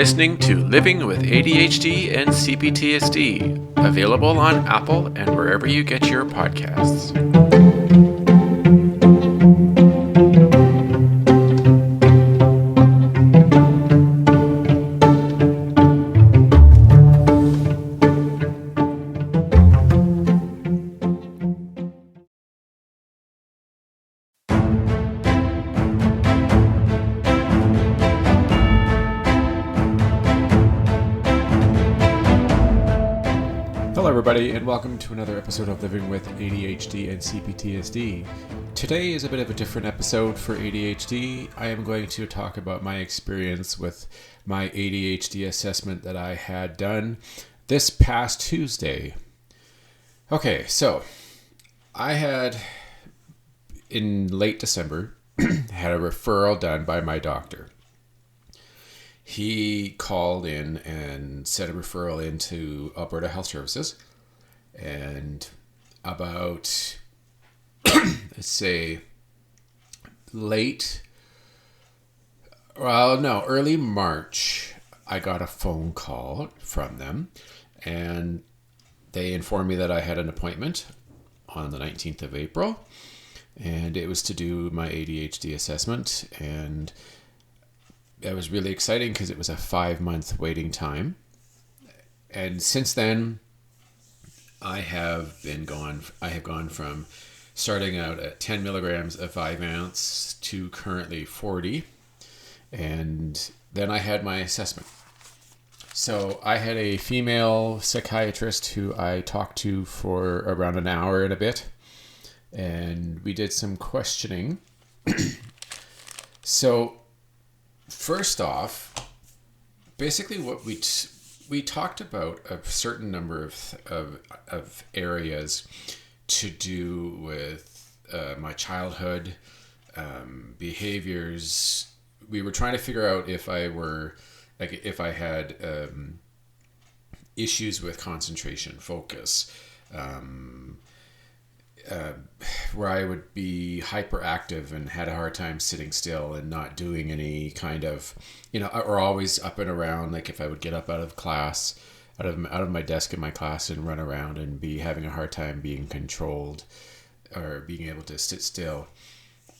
listening to Living with ADHD and CPTSD, available on Apple and wherever you get your podcasts. Hello everybody, and welcome to another episode of Living with ADHD and CPTSD. Today is a bit of a different episode for ADHD. I am going to talk about my experience with my ADHD assessment that I had done this past Tuesday. Okay, so I had, in late December, had a referral done by my doctor. He called in and sent a referral into Alberta Health Services, and about, let's say, early March, I got a phone call from them, and they informed me that I had an appointment on the 19th of April, and it was to do my ADHD assessment, and it was really exciting because it was a 5-month waiting time. And since then, I have gone from starting out at 10 milligrams of 5 ounce to currently 40. And then I had my assessment. So I had a female psychiatrist who I talked to for around an hour and a bit. And we did some questioning. So first off, basically what we talked about a certain number of areas to do with my childhood behaviors. We were trying to figure out if I had issues with concentration, focus, where I would be hyperactive and had a hard time sitting still and not doing any kind of, or always up and around. Like if I would get up out of class, out of my desk in my class and run around and be having a hard time being controlled or being able to sit still.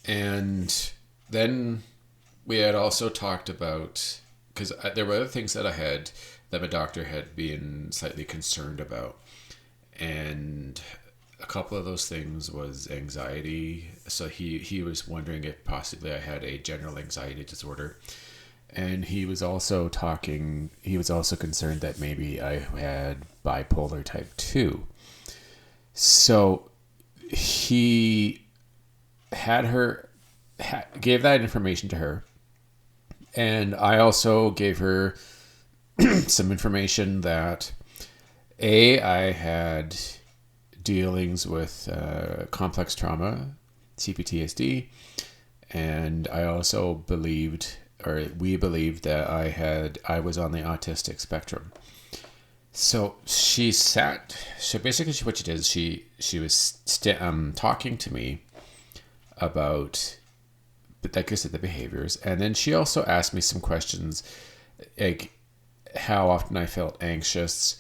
And then we had also talked about, because there were other things that my doctor had been slightly concerned about. And a couple of those things was anxiety. So he was wondering if possibly I had a general anxiety disorder. And he was also concerned that maybe I had bipolar type 2. So he gave that information to her. And I also gave her some information that I had dealings with complex trauma, CPTSD, and I also we believed that I was on the autistic spectrum. So basically what she did is she was talking to me about, like I said, the behaviors, and then she also asked me some questions, like how often I felt anxious.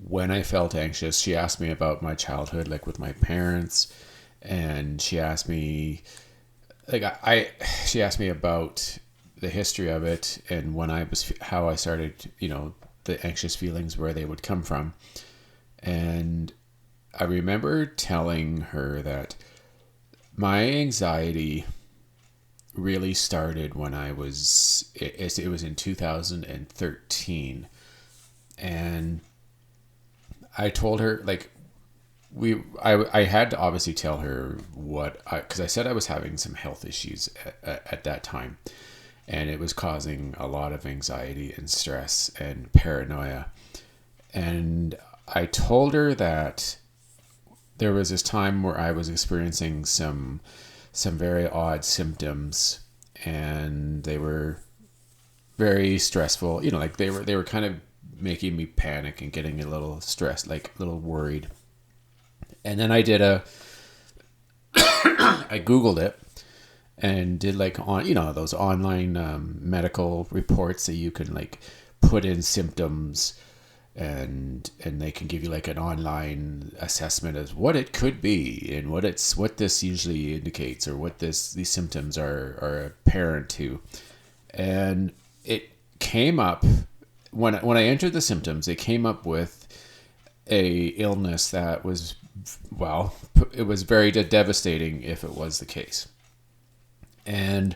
When I felt anxious, she asked me about my childhood, like with my parents, and she asked me, she asked me about the history of it and how I started, the anxious feelings, where they would come from. And I remember telling her that my anxiety really started when it was in 2013, and I told her, I had to obviously tell her because I said I was having some health issues at that time, and it was causing a lot of anxiety and stress and paranoia. And I told her that there was this time where I was experiencing some very odd symptoms, and they were very stressful. They were kind of making me panic and getting a little stressed, like a little worried. And then I Googled it, and did like those online medical reports that you can like put in symptoms, and they can give you like an online assessment of what it could be and what this usually indicates, or what these symptoms are apparent to. And it came up when I entered the symptoms, it came up with a illness that was, well, it was very devastating if it was the case. And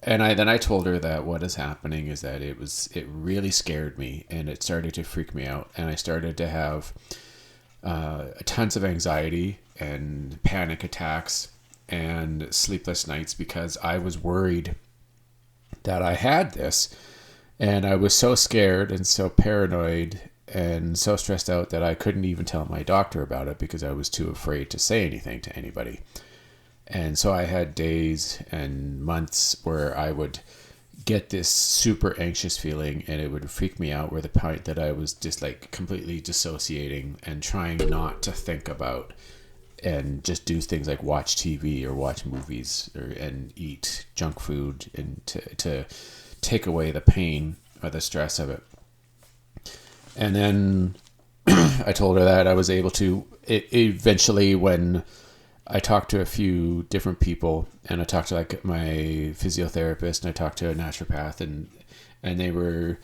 I told her that what is happening is that it really scared me, and it started to freak me out, and I started to have tons of anxiety and panic attacks and sleepless nights because I was worried that I had this, and I was so scared and so paranoid and so stressed out that I couldn't even tell my doctor about it because I was too afraid to say anything to anybody. And so I had days and months where I would get this super anxious feeling, and it would freak me out, where the point that I was just like completely dissociating and trying not to think about, and just do things like watch TV or watch movies and eat junk food, and to take away the pain or the stress of it. And then I told her that I was able to eventually, when I talked to a few different people, and I talked to like my physiotherapist, and I talked to a naturopath, and they were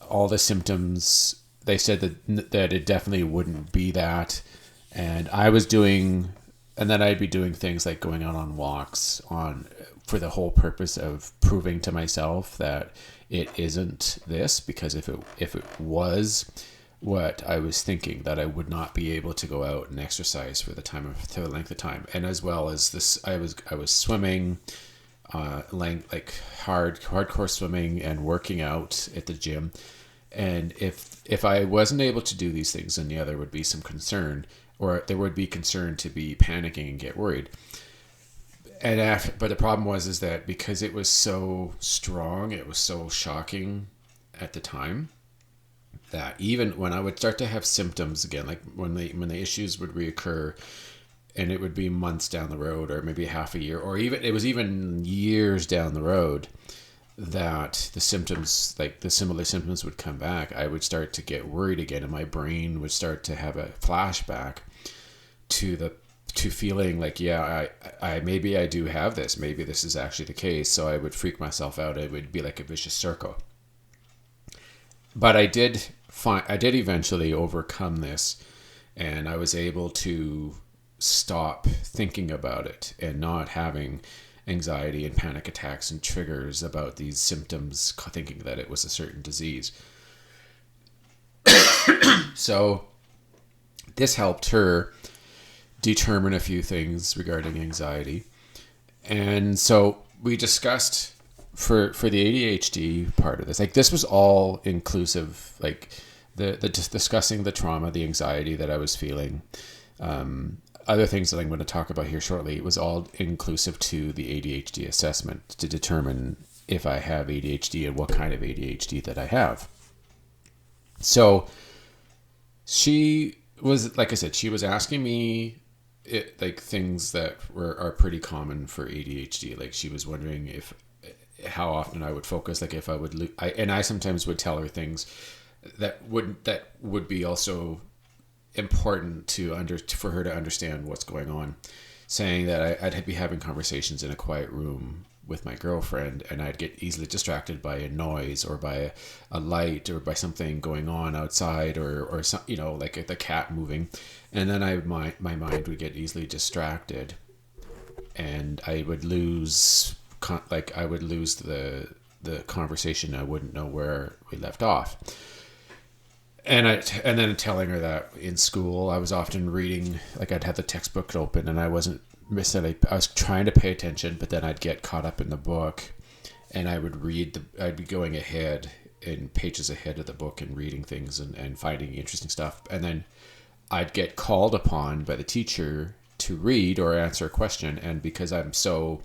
all the symptoms. They said that it definitely wouldn't be that, and then I'd be doing things like going out on walks for the whole purpose of proving to myself that it isn't this, because if it was what I was thinking, that I would not be able to go out and exercise for the length of time. And as well as this, I was swimming, like hardcore swimming and working out at the gym. And if I wasn't able to do these things, then there would be some concern, or there would be concern to be panicking and get worried. But the problem is that because it was so strong, it was so shocking at the time, that even when I would start to have symptoms again, like when the issues would reoccur, and it would be months down the road, or maybe half a year, or even years down the road, that the symptoms, like the similar symptoms, would come back, I would start to get worried again, and my brain would start to have a flashback to feeling like, I maybe I do have this, maybe this is actually the case. So I would freak myself out. It would be like a vicious circle. But I did eventually overcome this, and I was able to stop thinking about it and not having anxiety and panic attacks and triggers about these symptoms, thinking that it was a certain disease. So this helped her determine a few things regarding anxiety. And so we discussed for the ADHD part of this, like this was all inclusive, like the discussing the trauma, the anxiety that I was feeling, other things that I'm going to talk about here shortly. It was all inclusive to the ADHD assessment to determine if I have ADHD and what kind of ADHD that I have. So she was, like I said, she was asking me like things that are pretty common for ADHD. Like she was wondering how often I would focus, like if I would, I sometimes would tell her things that would be also important for her to understand what's going on, saying that I'd be having conversations in a quiet room with my girlfriend, and I'd get easily distracted by a noise, or by a light, or by something going on outside, or some, like the cat moving, and then my mind would get easily distracted, and I would lose the conversation. I wouldn't know where we left off. And then telling her that in school I was often reading, like I'd have the textbook open and I wasn't missing. I was trying to pay attention, but then I'd get caught up in the book, and I would I'd be going ahead in pages ahead of the book and reading things and finding interesting stuff, and then I'd get called upon by the teacher to read or answer a question, and because I'm so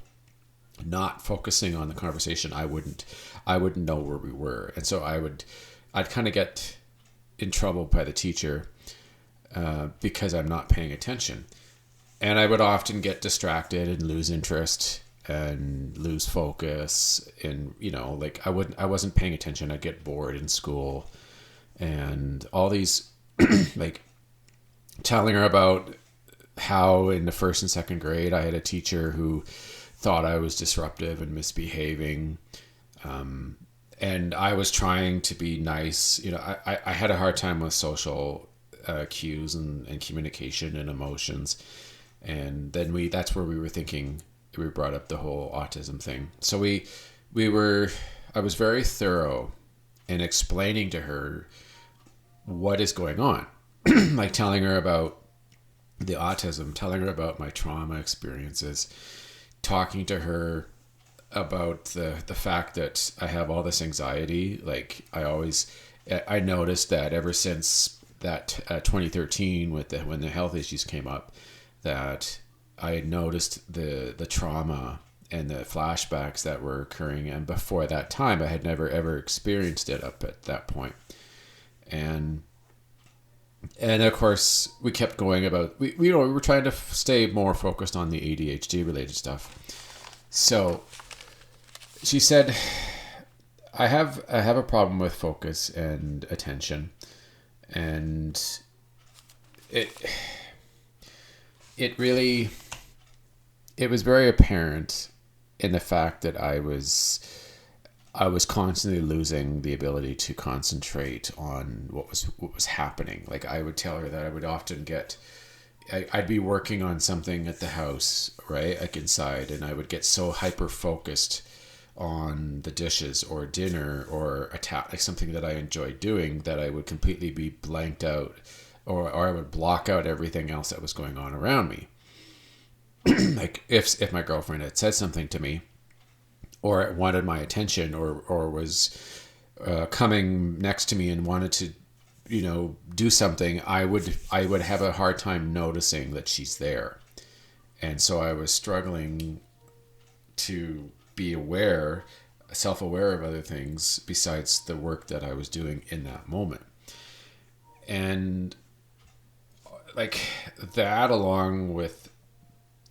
not focusing on the conversation, I wouldn't know where we were, and so I'd kind of get in trouble by the teacher because I'm not paying attention, and I would often get distracted and lose interest, and lose focus, and like I wasn't paying attention. I'd get bored in school, and all these like telling her about how in the first and second grade I had a teacher who thought I was disruptive and misbehaving, and I was trying to be nice. I had a hard time with social cues and communication and emotions, and then that's where we were thinking. We brought up the whole autism thing. So I was very thorough in explaining to her what is going on, like telling her about the autism, telling her about my trauma experiences, talking to her about the fact that I have all this anxiety. Like I noticed that ever since that 2013 when the health issues came up, that I had noticed the trauma and the flashbacks that were occurring, and before that time I had never ever experienced it up at that point. And of course we kept going about we were trying to stay more focused on the ADHD related stuff. So she said, I have a problem with focus and attention, and it was very apparent in the fact that I was constantly losing the ability to concentrate on what was happening. Like I would tell her that I would often I'd be working on something at the house, right, like inside, and I would get so hyper focused on the dishes or dinner or like something that I enjoyed doing that I would completely be blanked out, or I would block out everything else that was going on around me. Like if my girlfriend had said something to me, or wanted my attention, or was coming next to me and wanted to, do something, I would have a hard time noticing that she's there. And so I was struggling to be self-aware of other things besides the work that I was doing in that moment. And like that, along with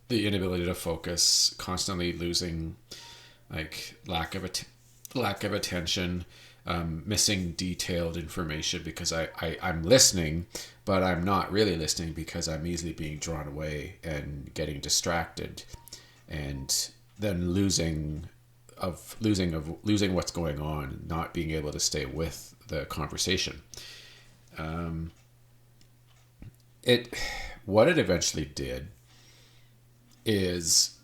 the inability to focus, constantly losing, like lack of attention, missing detailed information because I'm listening, but I'm not really listening because I'm easily being drawn away and getting distracted, and then losing what's going on, not being able to stay with the conversation. What it eventually did is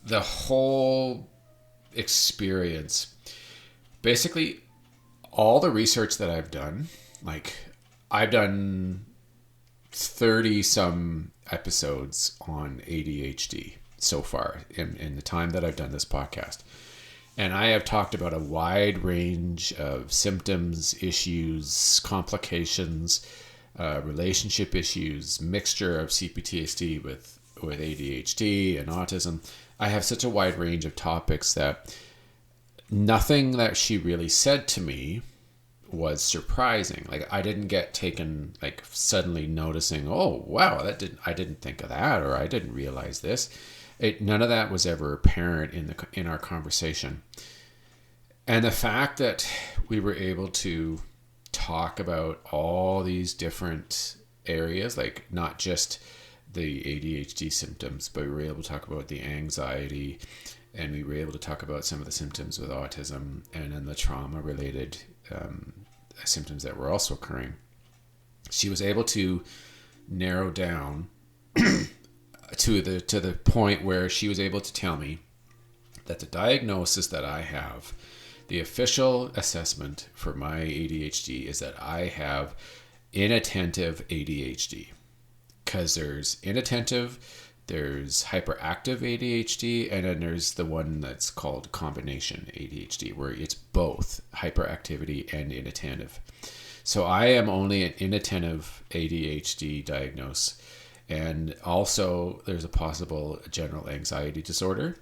the whole experience, basically all the research that I've done, like I've done 30 some episodes on ADHD so far in the time that I've done this podcast. And I have talked about a wide range of symptoms, issues, complications, relationship issues, mixture of CPTSD with ADHD and autism. I have such a wide range of topics that nothing that she really said to me was surprising. Like I didn't get taken like suddenly noticing, oh wow, I didn't think of that, or I didn't realize this. None of that was ever apparent in our conversation. And the fact that we were able to talk about all these different areas, like not just the ADHD symptoms, but we were able to talk about the anxiety, and we were able to talk about some of the symptoms with autism, and then the trauma related symptoms that were also occurring. She was able to narrow down to the point where she was able to tell me that the diagnosis that I have, the official assessment for my ADHD, is that I have inattentive ADHD. Because there's inattentive, there's hyperactive ADHD, and then there's the one that's called combination ADHD, where it's both hyperactivity and inattentive. So I am only an inattentive ADHD diagnosed. And also there's a possible general anxiety disorder.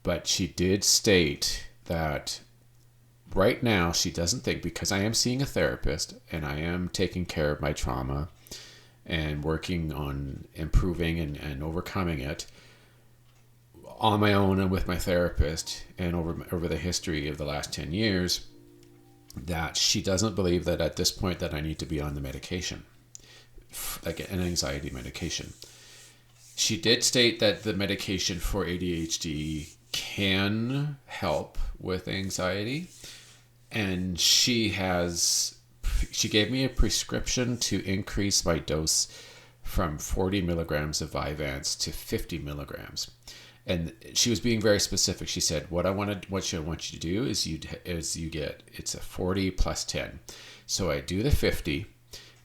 But she did state that right now she doesn't think, because I am seeing a therapist and I am taking care of my trauma and working on improving and overcoming it, on my own and with my therapist and over the history of the last 10 years, that she doesn't believe that at this point that I need to be on the medication, like an anxiety medication. She did state that the medication for ADHD can help with anxiety, and she gave me a prescription to increase my dose from 40 milligrams of Vyvanse to 50 milligrams. And she was being very specific. She said, what I want you to do is it's a 40 plus 10. So I do the 50.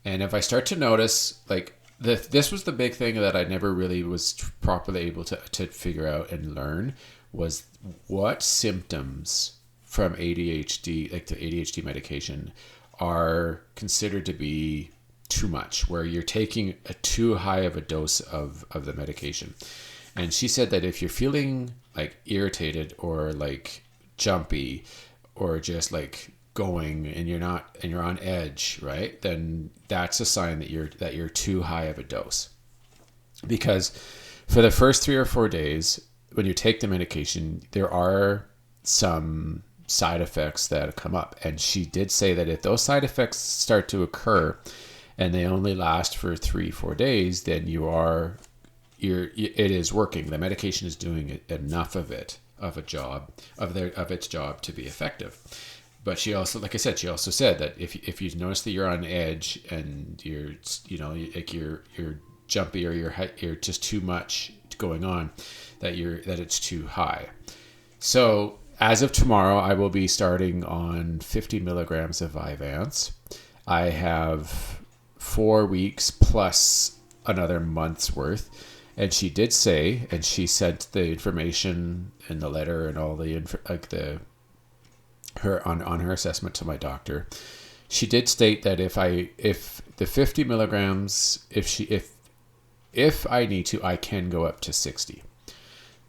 And if I start to notice, like, this was the big thing that I never really was properly able to figure out and learn, was what symptoms from ADHD, like the ADHD medication, are considered to be too much, where you're taking a too high of a dose of the medication. And she said that if you're feeling like irritated or like jumpy or just like going and you're on edge, right? Then that's a sign that you're too high of a dose. Because for the first 3 or 4 days, when you take the medication, there are some side effects that come up. And she did say that if those side effects start to occur and they only last for 3-4 days, then it is working. The medication is doing enough of its job to be effective. But she also, like I said, she also said that if you notice that you're on edge and you're jumpy or you're just too much going on, that it's too high. So as of tomorrow, I will be starting on 50 milligrams of Vyvanse. I have 4 weeks plus another month's worth. And she did say, and she sent the information in the letter and all the on her assessment to my doctor. She did state that if the 50 milligrams, if I need to, I can go up to 60.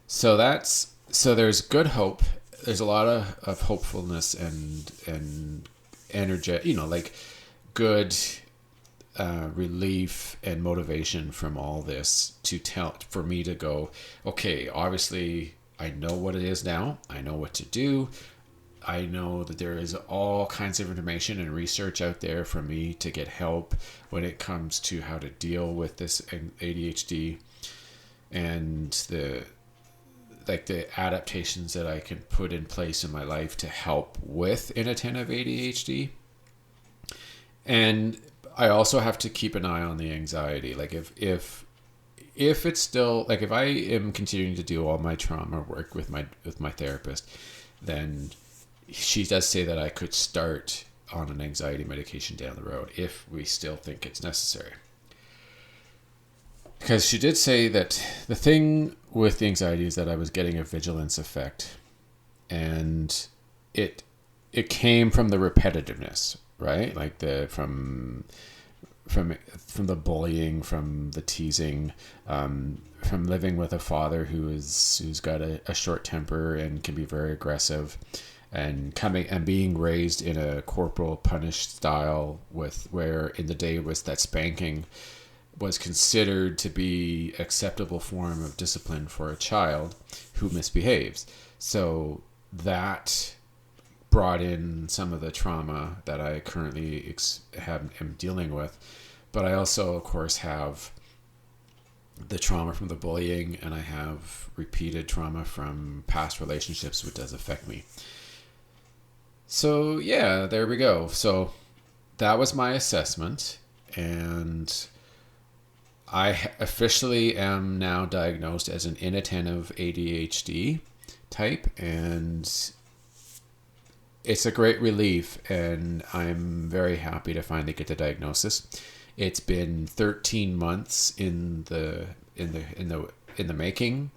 So there's good hope. There's a lot of hopefulness and energy, like good relief and motivation from all this for me to go, okay, obviously I know what it is now. I know what to do. I know that there is all kinds of information and research out there for me to get help when it comes to how to deal with this ADHD and the adaptations that I can put in place in my life to help with inattentive ADHD. And I also have to keep an eye on the anxiety. Like if it's still, like, if I am continuing to do all my trauma work with my therapist, then she does say that I could start on an anxiety medication down the road if we still think it's necessary. Because she did say that the thing with the anxiety is that I was getting a vigilance effect, and it came from the repetitiveness, right? Like from the bullying, from the teasing, from living with a father who's got a short temper and can be very aggressive, and being raised in a corporal punish style where in the day was that spanking was considered to be acceptable form of discipline for a child who misbehaves. So that brought in some of the trauma that I currently am dealing with. But I also, of course, have the trauma from the bullying, and I have repeated trauma from past relationships, which does affect me. So yeah, there we go. So that was my assessment, and I officially am now diagnosed as an inattentive ADHD type, and it's a great relief, and I'm very happy to finally get the diagnosis. It's been 13 months in the making,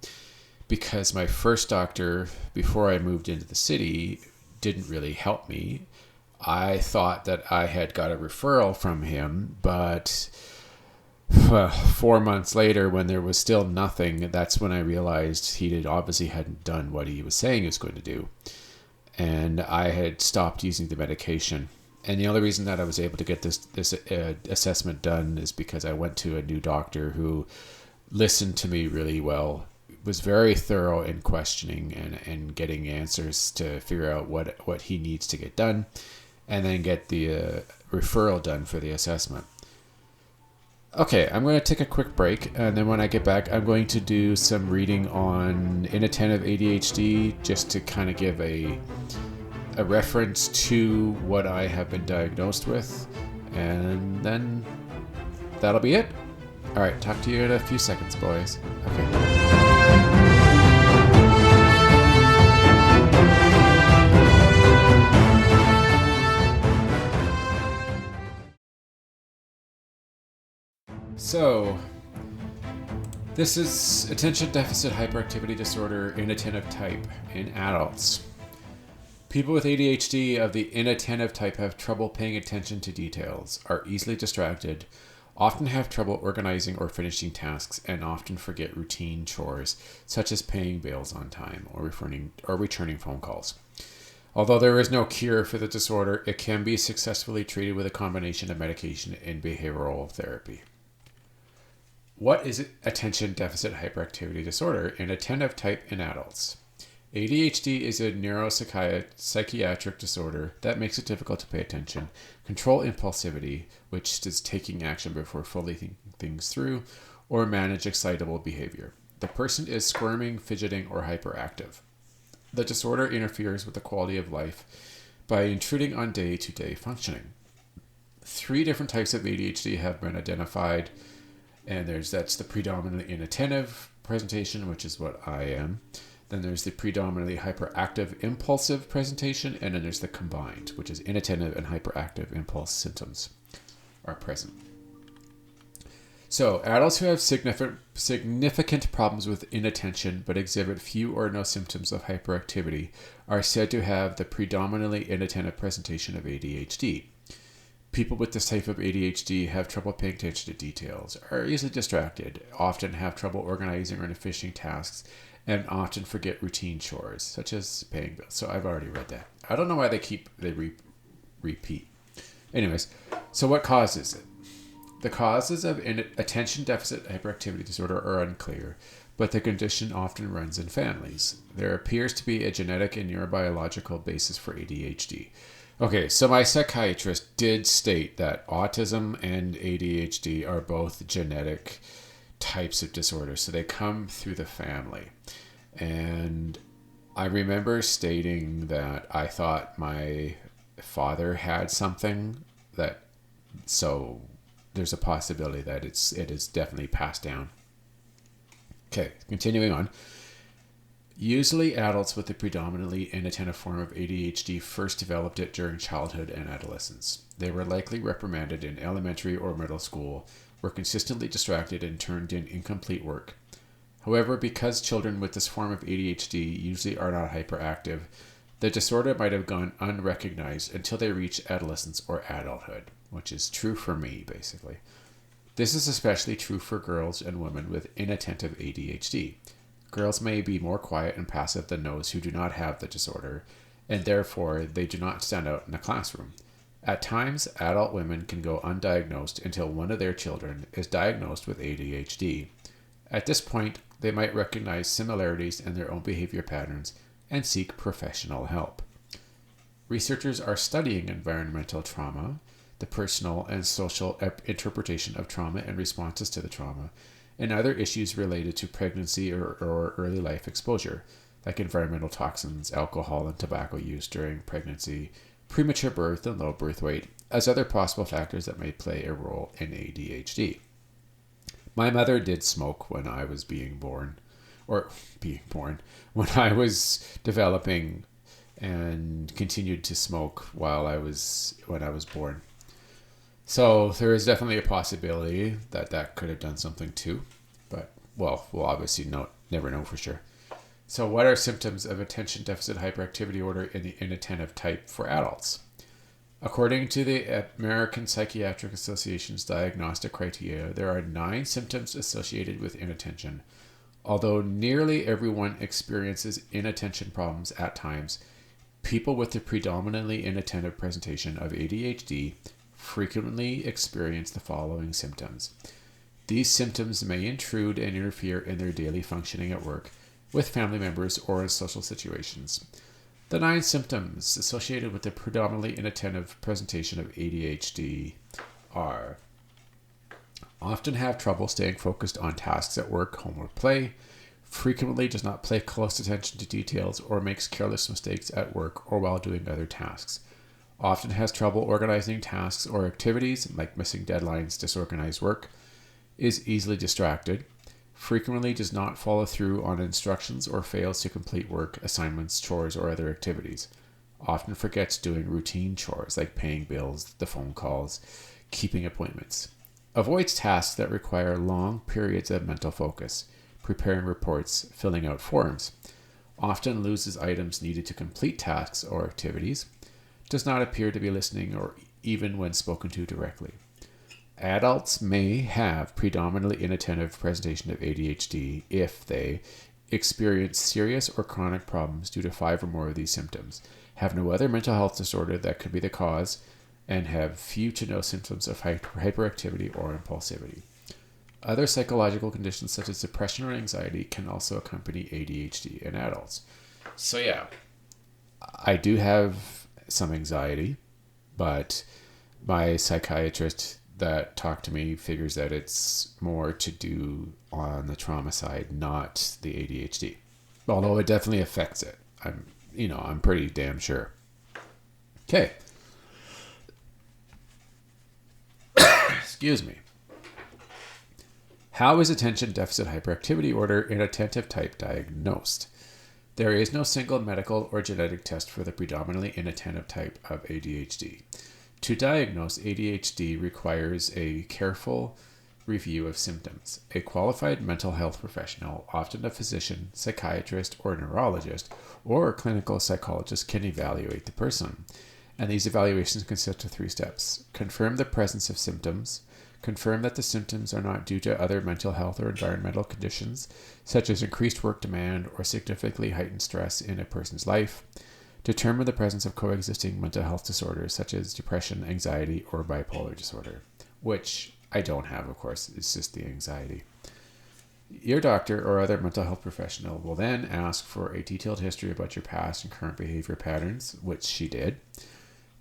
because my first doctor, before I moved into the city, didn't really help me. I thought that I had got a referral from him, but 4 months later, when there was still nothing, that's when I realized he obviously hadn't done what he was saying he was going to do. And I had stopped using the medication. And the only reason that I was able to get this assessment done is because I went to a new doctor who listened to me really well, was very thorough in questioning and getting answers to figure out what he needs to get done, and then get the referral done for the assessment. Okay, I'm going to take a quick break, and then when I get back, I'm going to do some reading on inattentive ADHD, just to kind of give a reference to what I have been diagnosed with, and then that'll be it. All right, talk to you in a few seconds, boys. Okay. So, this is attention deficit hyperactivity disorder, inattentive type, in adults. People with ADHD of the inattentive type have trouble paying attention to details, are easily distracted, often have trouble organizing or finishing tasks, and often forget routine chores, such as paying bills on time or returning phone calls. Although there is no cure for the disorder, it can be successfully treated with a combination of medication and behavioral therapy. What is attention deficit hyperactivity disorder, inattentive type, in adults? ADHD is a neuropsychiatric disorder that makes it difficult to pay attention, control impulsivity, which is taking action before fully thinking things through, or manage excitable behavior. The person is squirming, fidgeting, or hyperactive. The disorder interferes with the quality of life by intruding on day-to-day functioning. 3 different types of ADHD have been identified, and that's the predominantly inattentive presentation, which is what I am. Then there's the predominantly hyperactive impulsive presentation, and then there's the combined, which is inattentive and hyperactive impulse symptoms are present. So adults who have significant problems with inattention but exhibit few or no symptoms of hyperactivity are said to have the predominantly inattentive presentation of ADHD. People with this type of ADHD have trouble paying attention to details, are easily distracted, often have trouble organizing or finishing tasks, and often forget routine chores, such as paying bills. So I've already read that. I don't know why they repeat. Anyways, so what causes it? The causes of attention deficit hyperactivity disorder are unclear, but the condition often runs in families. There appears to be a genetic and neurobiological basis for ADHD. Okay, so my psychiatrist did state that autism and ADHD are both genetic types of disorders, so they come through the family. And I remember stating that I thought my father had something, so there's a possibility that it is definitely passed down. Okay, continuing on. Usually adults with the predominantly inattentive form of ADHD first developed it during childhood and adolescence. They were likely reprimanded in elementary or middle school, were consistently distracted, and turned in incomplete work. However, because children with this form of ADHD usually are not hyperactive, the disorder might have gone unrecognized until they reach adolescence or adulthood, which is true for me, basically. This is especially true for girls and women with inattentive ADHD. Girls may be more quiet and passive than those who do not have the disorder, and therefore they do not stand out in the classroom. At times, adult women can go undiagnosed until one of their children is diagnosed with ADHD. At this point, they might recognize similarities in their own behavior patterns and seek professional help. Researchers are studying environmental trauma, the personal and social interpretation of trauma and responses to the trauma, and other issues related to pregnancy or early life exposure, like environmental toxins, alcohol, and tobacco use during pregnancy, premature birth, and low birth weight, as other possible factors that may play a role in ADHD. My mother did smoke when I was when I was developing, and continued to smoke when I was born. So there is definitely a possibility that could have done something too, but we'll obviously never know for sure. So what are symptoms of attention deficit hyperactivity disorder in the inattentive type for adults? According to the American Psychiatric Association's diagnostic criteria, there are 9 symptoms associated with inattention. Although nearly everyone experiences inattention problems at times, people with the predominantly inattentive presentation of ADHD frequently experience the following symptoms: These symptoms may intrude and interfere in their daily functioning at work, with family members, or in social situations. The 9 symptoms associated with the predominantly inattentive presentation of ADHD are: often have trouble staying focused on tasks at work, home, or play, frequently does not pay close attention to details or makes careless mistakes at work or while doing other tasks, often has trouble organizing tasks or activities like missing deadlines, disorganized work, is easily distracted, frequently does not follow through on instructions or fails to complete work, assignments, chores, or other activities, often forgets doing routine chores like paying bills, the phone calls, keeping appointments, avoids tasks that require long periods of mental focus, preparing reports, filling out forms, often loses items needed to complete tasks or activities, does not appear to be listening or even when spoken to directly. Adults may have predominantly inattentive presentation of ADHD if they experience serious or chronic problems due to 5 or more of these symptoms, have no other mental health disorder that could be the cause, and have few to no symptoms of hyperactivity or impulsivity. Other psychological conditions such as depression or anxiety can also accompany ADHD in adults. So yeah, I do have some anxiety, but my psychiatrist that talked to me figures that it's more to do on the trauma side, not the ADHD. Although it definitely affects it. I'm pretty damn sure. Okay. Excuse me. How is attention deficit hyperactivity order inattentive type diagnosed? There is no single medical or genetic test for the predominantly inattentive type of ADHD. To diagnose ADHD requires a careful review of symptoms. A qualified mental health professional, often a physician, psychiatrist, or neurologist, or a clinical psychologist, can evaluate the person. And these evaluations consist of 3 steps. Confirm the presence of symptoms. Confirm that the symptoms are not due to other mental health or environmental conditions, such as increased work demand or significantly heightened stress in a person's life. Determine the presence of coexisting mental health disorders, such as depression, anxiety, or bipolar disorder, which I don't have, of course. It's just the anxiety. Your doctor or other mental health professional will then ask for a detailed history about your past and current behavior patterns, which she did.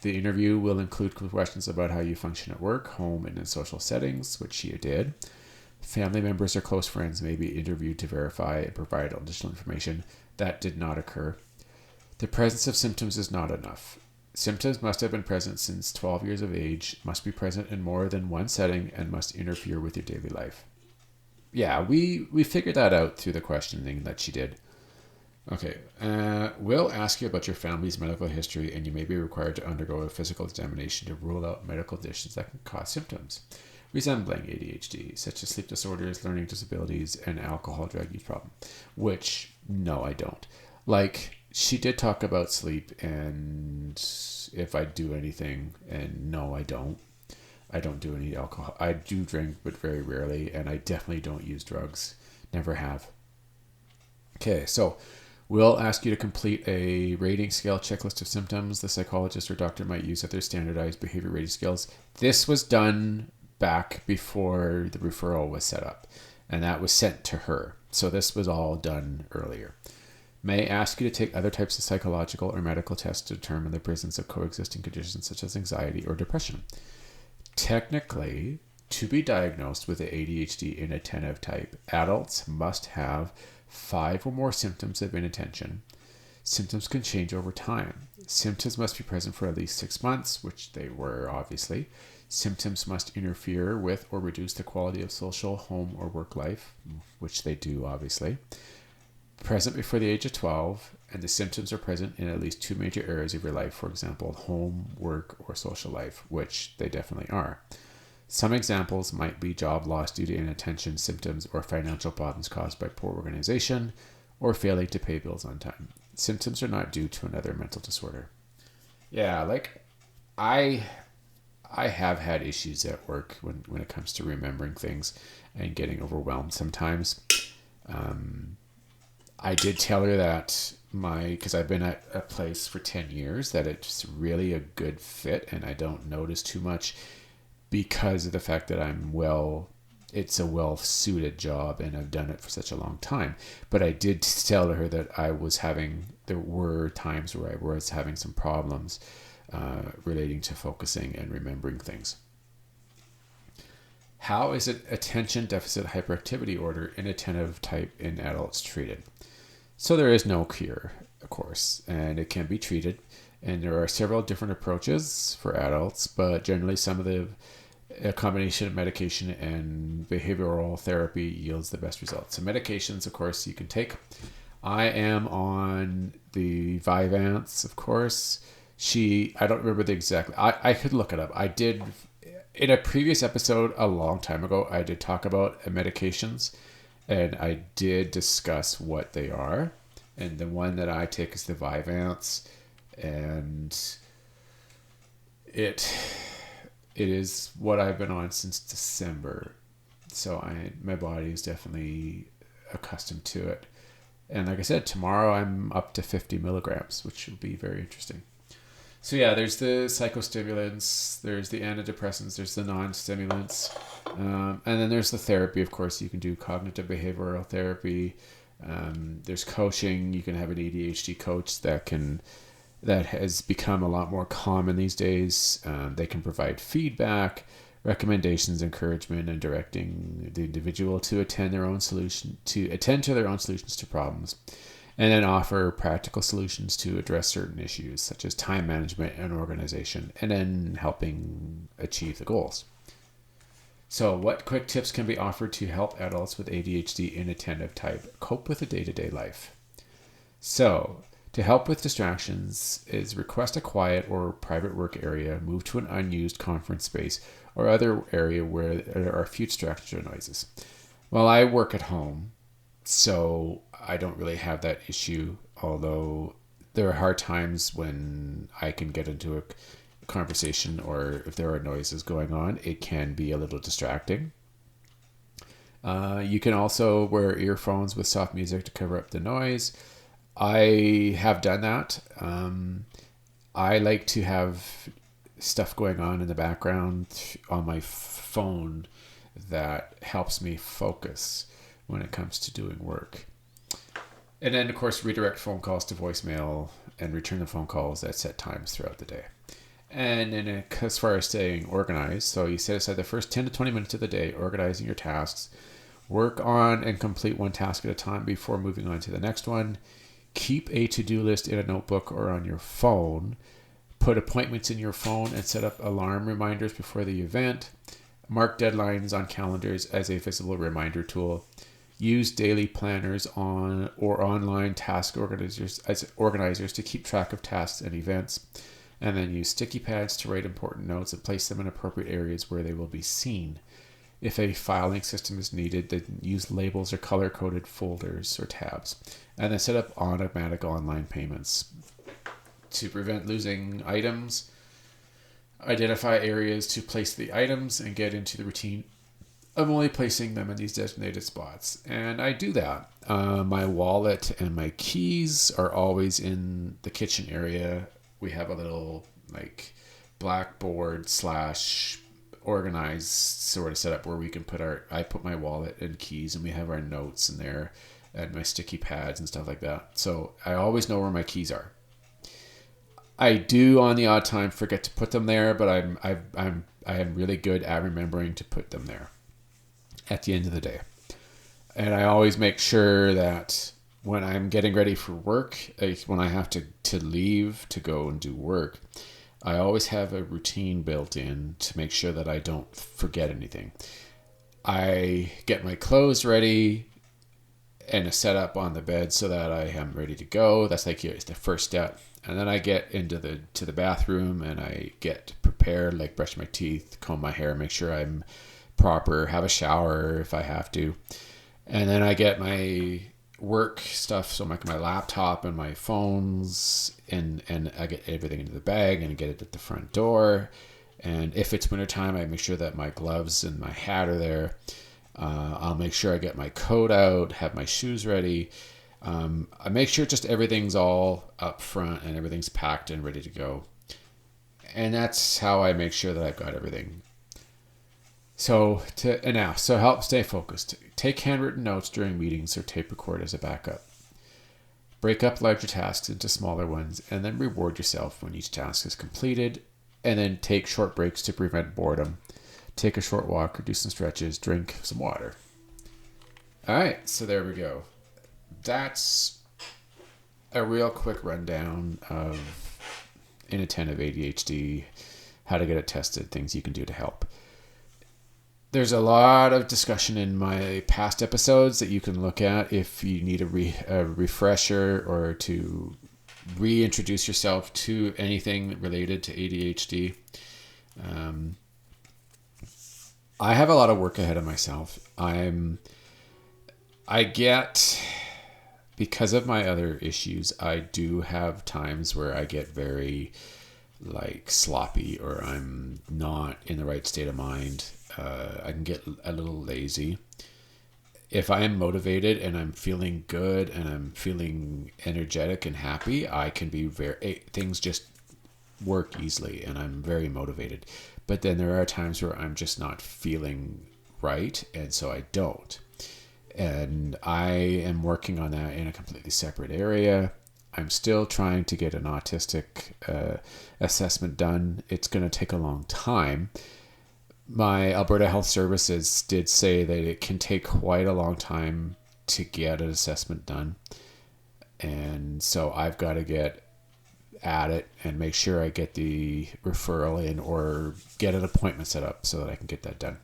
The interview will include questions about how you function at work, home, and in social settings, which she did. Family members or close friends may be interviewed to verify and provide additional information. That did not occur. The presence of symptoms is not enough. Symptoms must have been present since 12 years of age, must be present in more than one setting, and must interfere with your daily life. Yeah, we figured that out through the questioning that she did. Okay, we'll ask you about your family's medical history, and you may be required to undergo a physical examination to rule out medical conditions that can cause symptoms resembling ADHD, such as sleep disorders, learning disabilities, and alcohol drug use problem, which, no, I don't. Like, she did talk about sleep and if I do anything, and no, I don't. I don't do any alcohol. I do drink, but very rarely, and I definitely don't use drugs. Never have. Okay, so we'll ask you to complete a rating scale checklist of symptoms the psychologist or doctor might use at their standardized behavior rating scales. This was done back before the referral was set up, and that was sent to her. So this was all done earlier. May ask you to take other types of psychological or medical tests to determine the presence of coexisting conditions such as anxiety or depression. Technically, to be diagnosed with the ADHD inattentive type, adults must have 5 or more symptoms of inattention. Symptoms can change over time. Symptoms must be present for at least 6 months, which they were obviously. Symptoms must interfere with or reduce the quality of social, home, or work life, which they do obviously. Present before the age of 12, and the symptoms are present in at least 2 major areas of your life, for example, home, work, or social life, which they definitely are. Some examples might be job loss due to inattention symptoms or financial problems caused by poor organization or failing to pay bills on time. Symptoms are not due to another mental disorder. Yeah, like I have had issues at work when it comes to remembering things and getting overwhelmed sometimes. I did tell her that because I've been at a place for 10 years, that it's really a good fit and I don't notice too much because of the fact that I'm well it's a well-suited job, and I've done it for such a long time. But I did tell her that there were times where I was having some problems relating to focusing and remembering things. How is it attention deficit hyperactivity order inattentive type in adults treated? So there is no cure, of course, and it can be treated. And there are several different approaches for adults, but generally a combination of medication and behavioral therapy yields the best results. So medications, of course, you can take. I am on the Vyvanse, of course. I don't remember the exact, I could look it up. I did, in a previous episode a long time ago, I did talk about medications, and I did discuss what they are. And the one that I take is the Vyvanse, and it is what I've been on since December. So my body is definitely accustomed to it. And like I said, tomorrow I'm up to 50 milligrams, which will be very interesting. So yeah, there's the psychostimulants, there's the antidepressants, there's the non-stimulants, and then there's the therapy. Of course, you can do cognitive behavioral therapy. There's coaching. You can have an ADHD coach that has become a lot more common these days. They can provide feedback, recommendations, encouragement, and directing the individual to attend to their own solutions to problems, and then offer practical solutions to address certain issues such as time management and organization, and then helping achieve the goals. So what quick tips can be offered to help adults with ADHD inattentive type cope with the day-to-day life? So to help with distractions is request a quiet or private work area, move to an unused conference space or other area where there are few distractions or noises. Well, I work at home, so I don't really have that issue, although there are hard times when I can get into a conversation, or if there are noises going on, it can be a little distracting. You can also wear earphones with soft music to cover up the noise. I have done that. I like to have stuff going on in the background on my phone that helps me focus when it comes to doing work. And then, of course, redirect phone calls to voicemail and return the phone calls at set times throughout the day. And then as far as staying organized, so you set aside the first 10 to 20 minutes of the day organizing your tasks. Work on and complete one task at a time before moving on to the next one. Keep a to-do list in a notebook or on your phone. Put appointments in your phone and set up alarm reminders before the event. Mark deadlines on calendars as a visible reminder tool. Use daily planners or online task organizers as organizers to keep track of tasks and events. And then use sticky pads to write important notes and place them in appropriate areas where they will be seen. If a filing system is needed, then use labels or color-coded folders or tabs. And then set up automatic online payments. To prevent losing items, identify areas to place the items and get into the routine of only placing them in these designated spots. And I do that. My wallet and my keys are always in the kitchen area. We have a little blackboard / organized sort of setup where we can I put my wallet and keys, and we have our notes in there and my sticky pads and stuff like that. So I always know where my keys are. I do on the odd time forget to put them there, but I am really good at remembering to put them there at the end of the day. And I always make sure that when I'm getting ready for work, when I have to leave to go and do work, I always have a routine built in to make sure that I don't forget anything. I get my clothes ready and set up on the bed so that I am ready to go. That's it's the first step. And then I get into the bathroom and I get prepared, like brush my teeth, comb my hair, make sure I'm proper, have a shower if I have to. And then I get my work stuff, so my laptop and my phones, and I get everything into the bag and get it at the front door. And if it's wintertime, I make sure that my gloves and my hat are there. I'll make sure I get my coat out, have my shoes ready. I make sure just everything's all up front and everything's packed and ready to go. And that's how I make sure that I've got everything. So help stay focused. Take handwritten notes during meetings or tape record as a backup. Break up larger tasks into smaller ones and then reward yourself when each task is completed. And then take short breaks to prevent boredom. Take a short walk or do some stretches. Drink some water. All right, so there we go. That's a real quick rundown of inattentive ADHD, how to get it tested, things you can do to help. There's a lot of discussion in my past episodes that you can look at if you need a refresher or to reintroduce yourself to anything related to ADHD. I have a lot of work ahead of myself. Because of my other issues, I do have times where I get very sloppy or I'm not in the right state of mind. I can get a little lazy. If I am motivated and I'm feeling good and I'm feeling energetic and happy, I can be things just work easily and I'm very motivated. But then there are times where I'm just not feeling right, and so I don't. And I am working on that in a completely separate area. I'm still trying to get an autistic assessment done. It's going to take a long time. My Alberta Health Services did say that it can take quite a long time to get an assessment done. And so I've got to get at it and make sure I get the referral in or get an appointment set up so that I can get that done.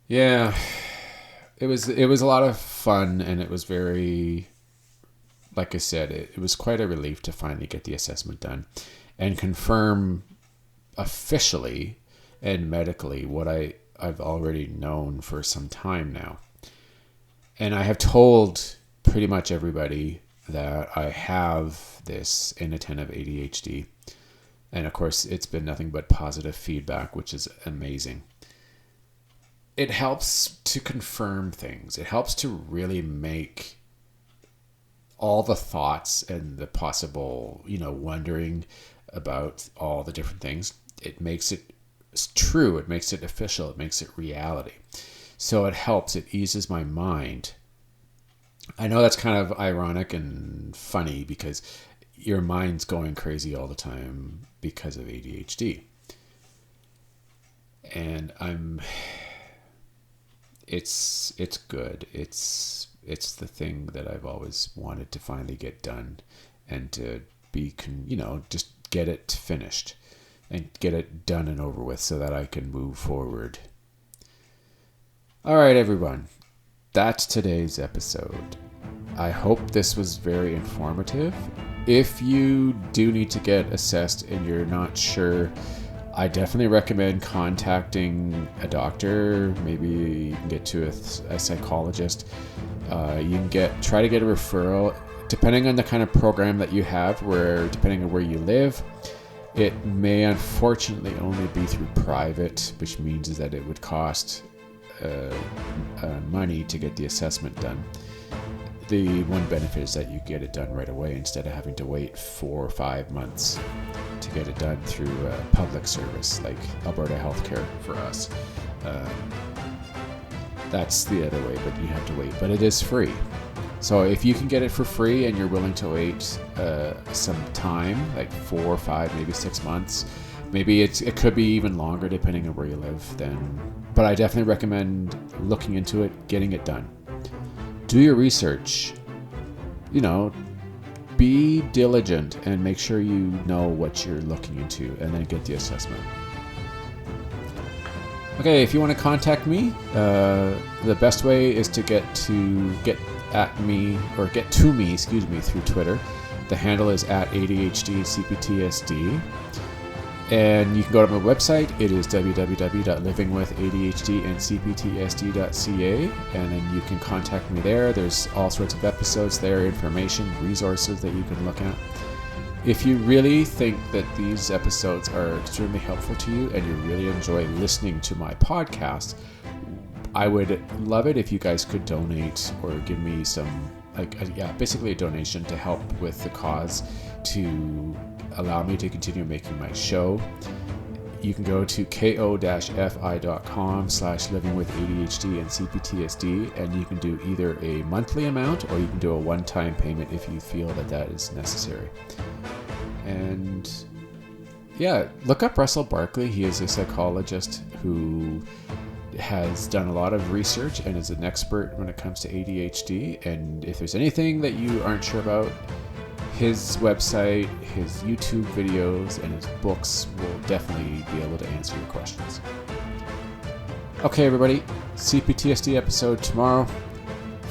Yeah, it was a lot of fun, and it was very, like I said, it was quite a relief to finally get the assessment done and confirm officially and medically what I've already known for some time now. And I have told pretty much everybody that I have this inattentive ADHD. And of course, it's been nothing but positive feedback, which is amazing. It helps to confirm things. It helps to really make all the thoughts and the possible, wondering about all the different things. It makes it true. It makes it official. It makes it reality. So it helps. It eases my mind. I know that's kind of ironic and funny because your mind's going crazy all the time because of ADHD. And it's good. It's the thing that I've always wanted to finally get done and to be, just get it finished and get it done and over with so that I can move forward. All right, everyone. That's today's episode. I hope this was very informative. If you do need to get assessed and you're not sure, I definitely recommend contacting a doctor. Maybe you can get to a psychologist. You can try to get a referral, depending on the kind of program that you have, depending on where you live. It may unfortunately only be through private, which means that it would cost money to get the assessment done. The one benefit is that you get it done right away instead of having to wait 4 or 5 months to get it done through a public service like Alberta Healthcare for us. That's the other way, but you have to wait. But it is free. So if you can get it for free and you're willing to wait some time, like 4 or 5, maybe 6 months, maybe it could be even longer depending on where you live then. But I definitely recommend looking into it, getting it done. Do your research. Be diligent and make sure you know what you're looking into and then get the assessment. Okay, if you want to contact me, the best way is to get to me through Twitter. The handle is @ADHDCPTSD. And you can go to my website. It is www.livingwithadhdandcptsd.ca. And then you can contact me there. There's all sorts of episodes there, information, resources that you can look at. If you really think that these episodes are extremely helpful to you and you really enjoy listening to my podcast, I would love it if you guys could donate or give me some, basically a donation to help with the cause to allow me to continue making my show. you can go to ko-fi.com/livingwithadhd and CPTSD, and you can do either a monthly amount or you can do a one-time payment if you feel that is necessary. And yeah, look up Russell Barkley. He is a psychologist who has done a lot of research and is an expert when it comes to ADHD. And if there's anything that you aren't sure about, his website, his YouTube videos, and his books will definitely be able to answer your questions. Okay, everybody, CPTSD episode tomorrow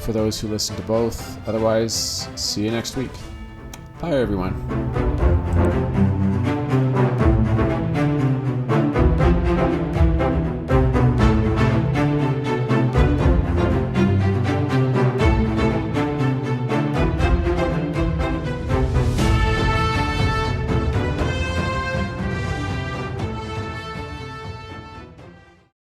for those who listen to both. Otherwise, see you next week. Bye, everyone.